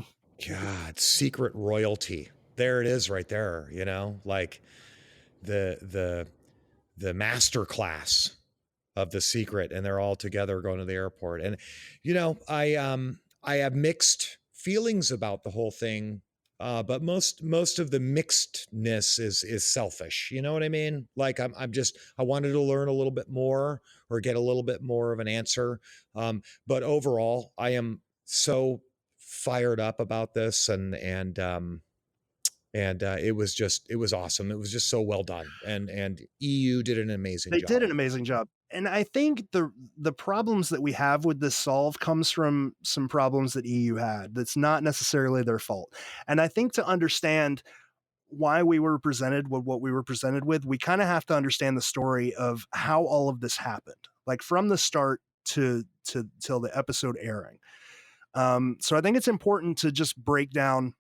God, secret royalty. There it is right there, you know, like the master class of The Secret, and they're all together going to the airport. And, you know, I have mixed feelings about the whole thing. But most of the mixedness is selfish. You know what I mean? Like I wanted to learn a little bit more or get a little bit more of an answer. But overall, I am so fired up about this, and it was awesome. It was just so well done. And EU did an amazing job. They did an amazing job. And I think the problems that we have with this solve comes from some problems that EU had. That's not necessarily their fault. And I think to understand why we were presented with what we were presented with, we kind of have to understand the story of how all of this happened, like from the start to till the episode airing. So I think it's important to just break down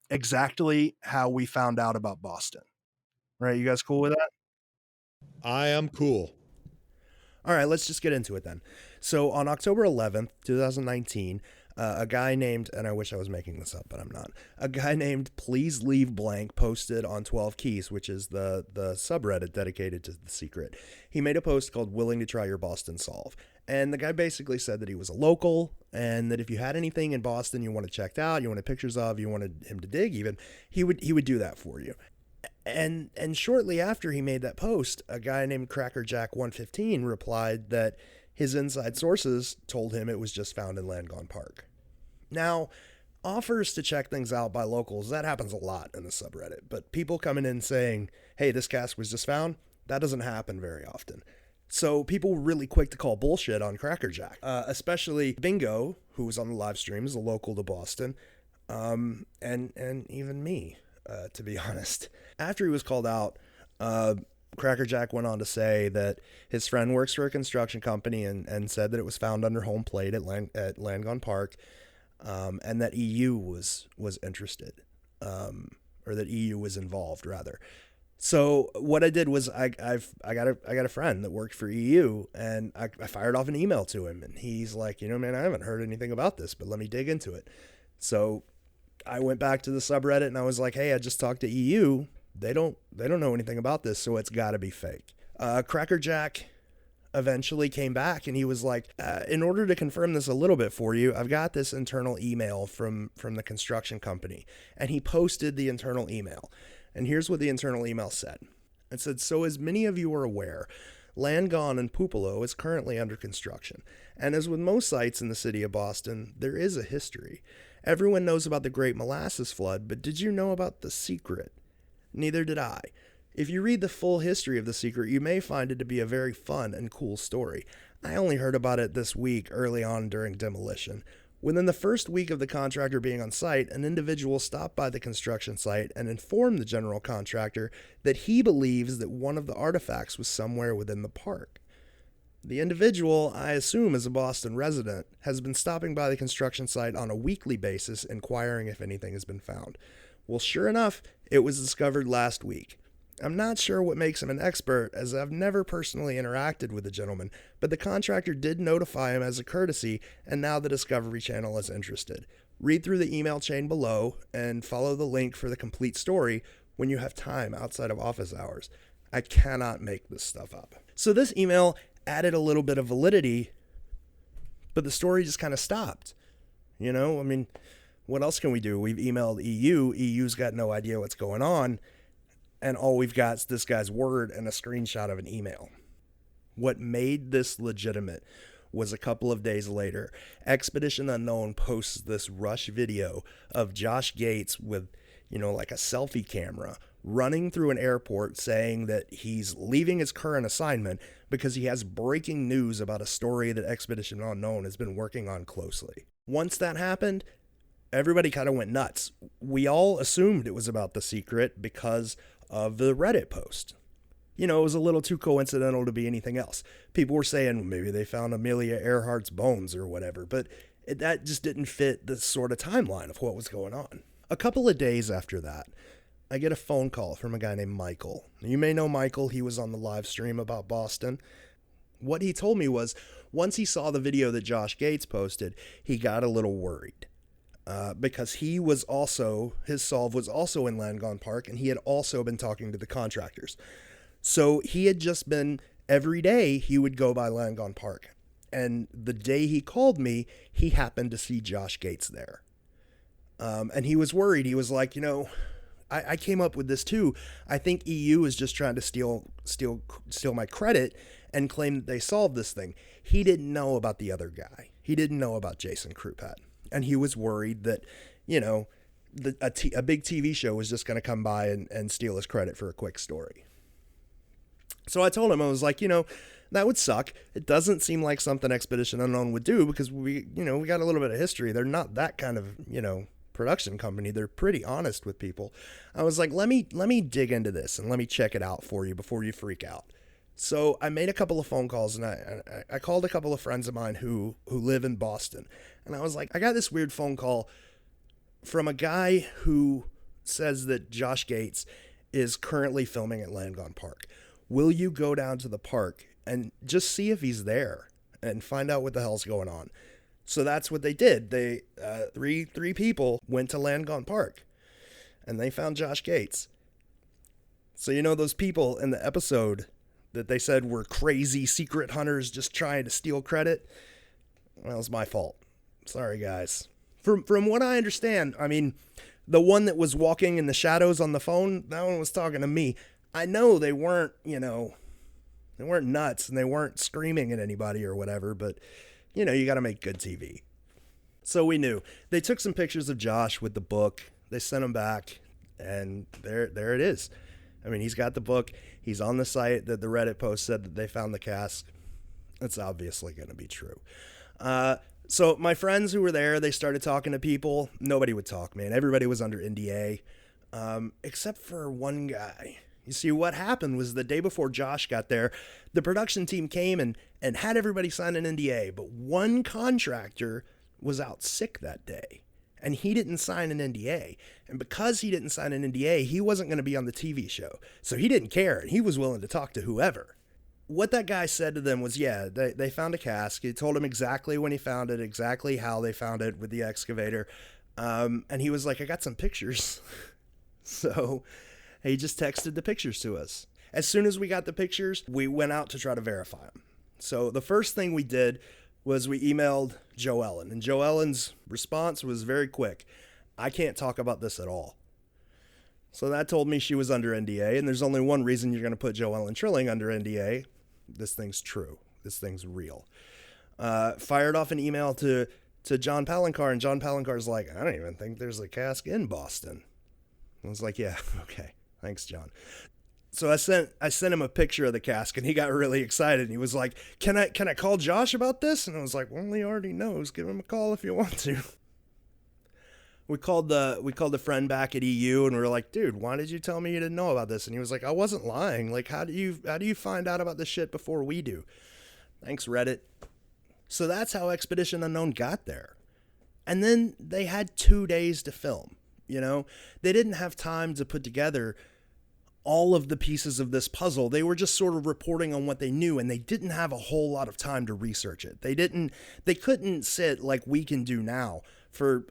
exactly how we found out about Baston. Right? You guys cool with that? I am cool. All right, let's just get into it then. So on October 11th, 2019, a guy named, and I wish I was making this up, but I'm not, a guy named Please Leave Blank posted on 12 Keys, which is the subreddit dedicated to The Secret. He made a post called Willing to Try Your Baston Solve. And the guy basically said that he was a local, and that if you had anything in Baston you wanted checked out, you wanted pictures of, you wanted him to dig even, he would do that for you. And shortly after he made that post, a guy named Crackerjack115 replied that his inside sources told him it was just found in Land Gone Park. Now, offers to check things out by locals, that happens a lot in the subreddit, but people coming in saying, hey, this cask was just found, that doesn't happen very often. So people were really quick to call bullshit on Crackerjack, especially Bingo, who was on the live stream, is a local to Baston, and even me. To be honest. After he was called out, Crackerjack went on to say that his friend works for a construction company and said that it was found under home plate at Land Gone Park, and that EU was interested, or that EU was involved, rather. So what I did was I got a friend that worked for EU, and I fired off an email to him, and he's like, man, I haven't heard anything about this, but let me dig into it. So I went back to the subreddit and I was like, hey, I just talked to EU. They don't know anything about this, so it's got to be fake. Crackerjack eventually came back and he was like, in order to confirm this a little bit for you, I've got this internal email from the construction company. And he posted the internal email. And here's what the internal email said. It said, so as many of you are aware, Langon and Pupilo is currently under construction. And as with most sites in the city of Baston, there is a history. Everyone knows about the Great Molasses Flood, but did you know about the secret? Neither did I. If you read the full history of the secret, you may find it to be a very fun and cool story. I only heard about it this week early on during demolition. Within the first week of the contractor being on site, an individual stopped by the construction site and informed the general contractor that he believes that one of the artifacts was somewhere within the park. The individual, I assume is a Baston resident, has been stopping by the construction site on a weekly basis inquiring if anything has been found. Well, sure enough, it was discovered last week. I'm not sure what makes him an expert, as I've never personally interacted with the gentleman, but the contractor did notify him as a courtesy, and now the Discovery Channel is interested. Read through the email chain below and follow the link for the complete story when you have time outside of office hours. I cannot make this stuff up. So this email added a little bit of validity, but the story just kind of stopped. What else can we do? We've emailed EU. EU's got no idea what's going on. And all we've got is this guy's word and a screenshot of an email. What made this legitimate was a couple of days later, Expedition Unknown posts this rush video of Josh Gates with, like a selfie camera running through an airport saying that he's leaving his current assignment because he has breaking news about a story that Expedition Unknown has been working on closely. Once that happened, everybody kind of went nuts. We all assumed it was about the secret because of the Reddit post. It was a little too coincidental to be anything else. People were saying maybe they found Amelia Earhart's bones or whatever, but that just didn't fit the sort of timeline of what was going on. A couple of days after that, I get a phone call from a guy named Michael. You may know Michael. He was on the live stream about Baston. What he told me was once he saw the video that Josh Gates posted, he got a little worried. Because his solve was also in Langon Park, and he had also been talking to the contractors. So he had just been, every day he would go by Langon Park. And the day he called me, he happened to see Josh Gates there. And he was worried. He was like, I came up with this too. I think EU is just trying to steal my credit and claim that they solved this thing. He didn't know about the other guy. He didn't know about Jason Krupat. And he was worried that, a big TV show was just going to come by and steal his credit for a quick story. So I told him, I was like, that would suck. It doesn't seem like something Expedition Unknown would do because we got a little bit of history. They're not that kind of, production company. They're pretty honest with people. I was like, let me dig into this and let me check it out for you before you freak out. So I made a couple of phone calls and I called a couple of friends of mine who live in Baston. And I was like, I got this weird phone call from a guy who says that Josh Gates is currently filming at Langon Park. Will you go down to the park and just see if he's there and find out what the hell's going on? So that's what they did. They three people went to Langon Park and they found Josh Gates. So those people in the episode that they said were crazy secret hunters just trying to steal credit, well, it was my fault. Sorry, guys. From what I understand, the one that was walking in the shadows on the phone, that one was talking to me. I know they weren't, they weren't nuts and they weren't screaming at anybody or whatever, but, you got to make good TV. So we knew. They took some pictures of Josh with the book. They sent him back, and there it is. He's got the book. He's on the site that the Reddit post said that they found the cask. It's obviously going to be true. So my friends who were there, they started talking to people. Nobody would talk, man. Everybody was under NDA, except for one guy. You see, what happened was the day before Josh got there, the production team came and had everybody sign an NDA, but one contractor was out sick that day. and he didn't sign an NDA. And because he didn't sign an NDA, he wasn't going to be on the TV show. So he didn't care, and he was willing to talk to whoever. What that guy said to them was, yeah, they found a cask. He told him exactly when he found it, exactly how they found it with the excavator. And he was like, I got some pictures. So he just texted the pictures to us. As soon as we got the pictures, we went out to try to verify them. So the first thing we did was we emailed Joe Ellen, and Joe Ellen's response was very quick. I can't talk about this at all. So that told me she was under NDA, and there's only one reason you're going to put Joe Ellen Trilling under NDA. This thing's true. This thing's real. Fired off an email to John Palancar, and John Palancar's like, I don't even think there's a cask in Boston. I was like, yeah, okay. Thanks, John. So I sent him a picture of the cask, and he got really excited. And he was like, can I call Josh about this? And I was like, well, he already knows. Give him a call if you want to. We called the friend back at EU, and we were like, dude, why did you tell me you didn't know about this? And he was like, I wasn't lying. Like, how do you find out about this shit before we do? Thanks, Reddit. So that's how Expedition Unknown got there. And then they had 2 days to film. You know, they didn't have time to put together all of the pieces of this puzzle. They were just sort of reporting on what they knew, and they didn't have a whole lot of time to research it. They couldn't sit like we can do now for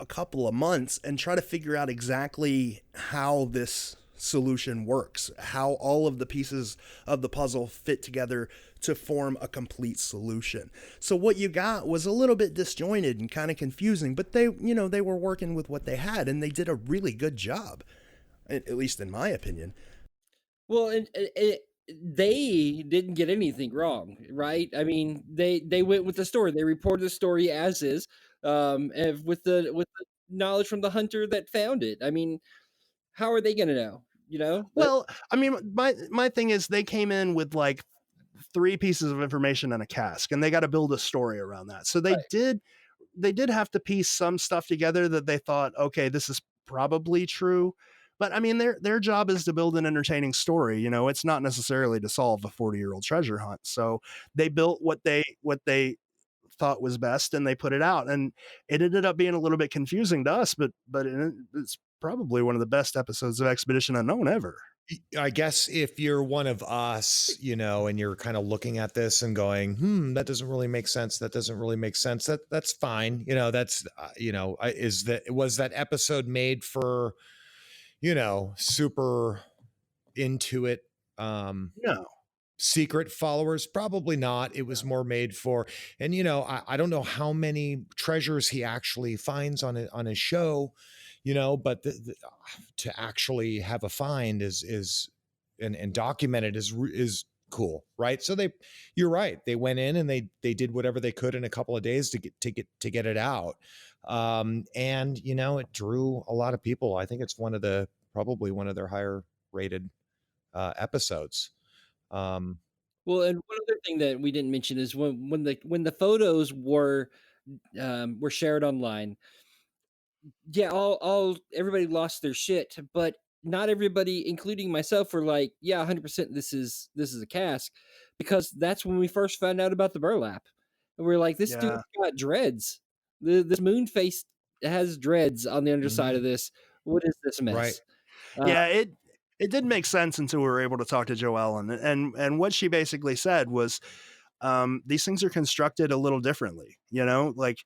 a couple of months and try to figure out exactly how this solution works, how all of the pieces of the puzzle fit together to form a complete solution. So what you got was a little bit disjointed and kind of confusing, but they were working with what they had, and they did a really good job, at least in my opinion. Well, and they didn't get anything wrong, right? I mean, they went with the story. They reported the story as is, and with the knowledge from the hunter that found it. I mean, how are they going to know? You know? Well, I mean, my thing is they came in with like 3 pieces of information and a cask, and they got to build a story around that. So they did have to piece some stuff together that they thought, okay, this is probably true. But I mean, their job is to build an entertaining story. You know, it's not necessarily to solve a 40-year-old treasure hunt. So they built what they thought was best, and they put it out, and it ended up being a little bit confusing to us, but it's probably one of the best episodes of Expedition Unknown ever. I guess if you're one of us, you know, and you're kind of looking at this and going, that doesn't really make sense. That doesn't really make sense. That's fine. You know, that's, was that episode made for, you know, super into it? No. Secret followers? Probably not. It was more made for, and you know, I don't know how many treasures he actually finds on a show, you know, but to actually have a find is and document it is cool, right? So you're right. They went in and they did whatever they could in a couple of days to get it out. And you know, it drew a lot of people. I think it's probably one of their higher rated episodes. Well, and one other thing that we didn't mention is when the photos were shared online. Yeah, all everybody lost their shit, but not everybody, including myself, were like, yeah, 100% this is a cask, because that's when we first found out about the burlap. And we're like, this dude's got dreads. This moon face has dreads on the underside of this. What is this mess? Right. Yeah, it didn't make sense until we were able to talk to Joellen, and what she basically said was, these things are constructed a little differently. You know, like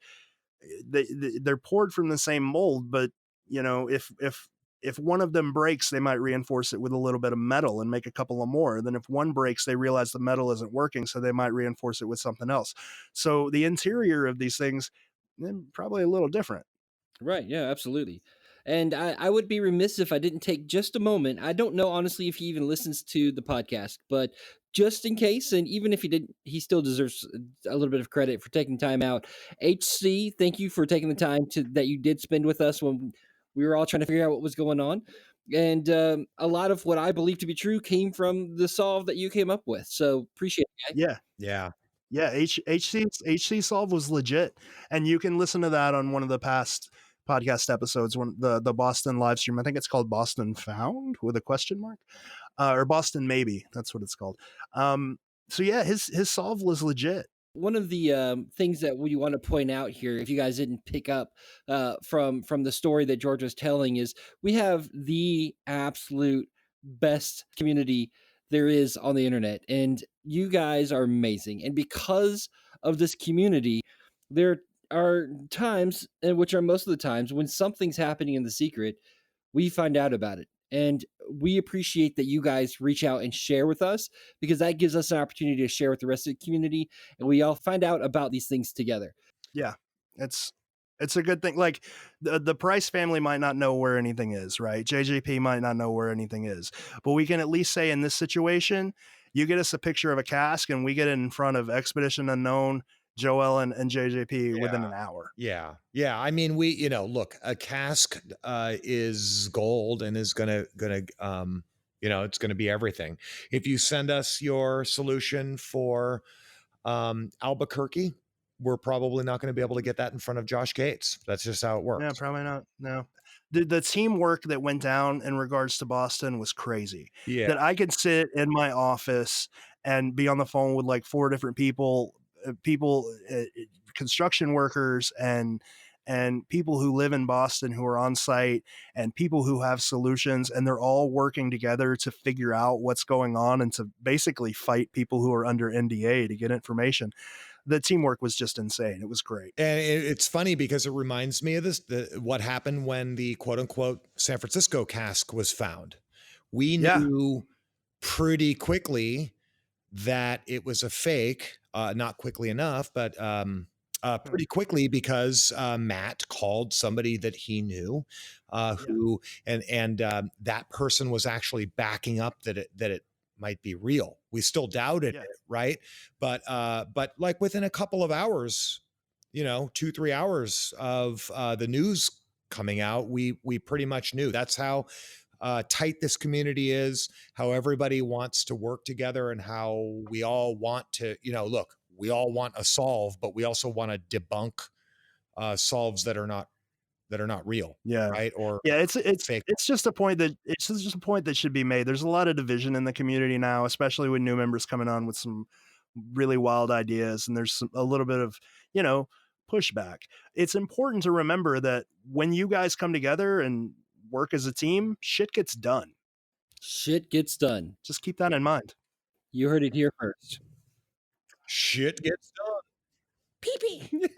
they're poured from the same mold, but you know, if one of them breaks, they might reinforce it with a little bit of metal and make a couple of more. Then if one breaks, they realize the metal isn't working, so they might reinforce it with something else. So the interior of these things, probably a little different. Right. Yeah, absolutely. And I would be remiss if I didn't take just a moment. I don't know, honestly, if he even listens to the podcast, but just in case, and even if he didn't, he still deserves a little bit of credit for taking time out. HC, thank you for taking the time that you did spend with us when we were all trying to figure out what was going on. And a lot of what I believe to be true came from the solve that you came up with. So appreciate it, guys. Yeah. HC solve was legit, and you can listen to that on one of the past podcast episodes, when the Boston live stream. I think it's called Boston Found with a question mark, or Boston Maybe. That's what it's called. So yeah, his solve was legit. One of the things that we want to point out here, if you guys didn't pick up from the story that George was telling, is we have the absolute best community there is on the internet, and you guys are amazing. And because of this community, there are times, and which are most of the times, when something's happening in the secret, we find out about it. And we appreciate that you guys reach out and share with us, because that gives us an opportunity to share with the rest of the community, and we all find out about these things together. Yeah, it's a good thing. Like the Price family might not know where anything is, right? JJP might not know where anything is, but we can at least say in this situation, you get us a picture of a cask, and we get it in front of Expedition Unknown, Joel, and JJP within an hour. Yeah. Yeah. I mean, look, a cask is gold and is gonna it's gonna be everything. If you send us your solution for Albuquerque, we're probably not going to be able to get that in front of Josh Gates. That's just how it works. Yeah, probably not. No. The teamwork that went down in regards to Boston was crazy. Yeah. That I could sit in my office and be on the phone with like 4 different people, construction workers and people who live in Boston who are on site, and people who have solutions, and they're all working together to figure out what's going on and to basically fight people who are under NDA to get information. The teamwork was just insane. It was great. And it's funny because it reminds me of what happened when the quote unquote San Francisco cask was found. We knew pretty quickly that it was a fake, not quickly enough, but pretty quickly, because Matt called somebody that he knew, who that person was actually backing up that it might be real. We still doubted it, right? But like within a couple of hours, 2-3 hours of the news coming out, we pretty much knew. That's how tight this community is, how everybody wants to work together, and how we all want to, look, we all want a solve, but we also want to debunk solves that are not real. Yeah. Right. Or it's fake. It's just a point that should be made. There's a lot of division in the community now, especially with new members coming on with some really wild ideas, and there's a little bit of, pushback. It's important to remember that when you guys come together and work as a team, shit gets done. Shit gets done. Just keep that in mind. You heard it here first. Shit gets done. Pee-pee.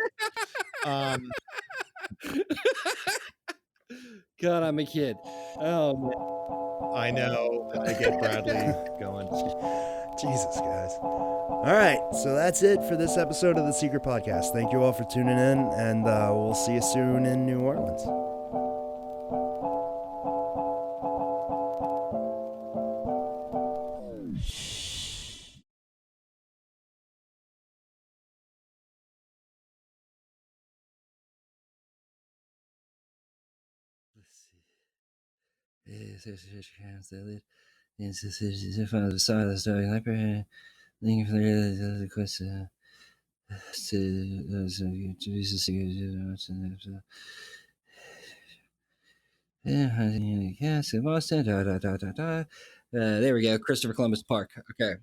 God, I'm a kid. Oh, man. I know. I get Bradley going. Jesus, guys. All right, so that's it for this episode of The Secret Podcast. Thank you all for tuning in, and we'll see you soon in New Orleans. There we go. Christopher Columbus Park. Okay.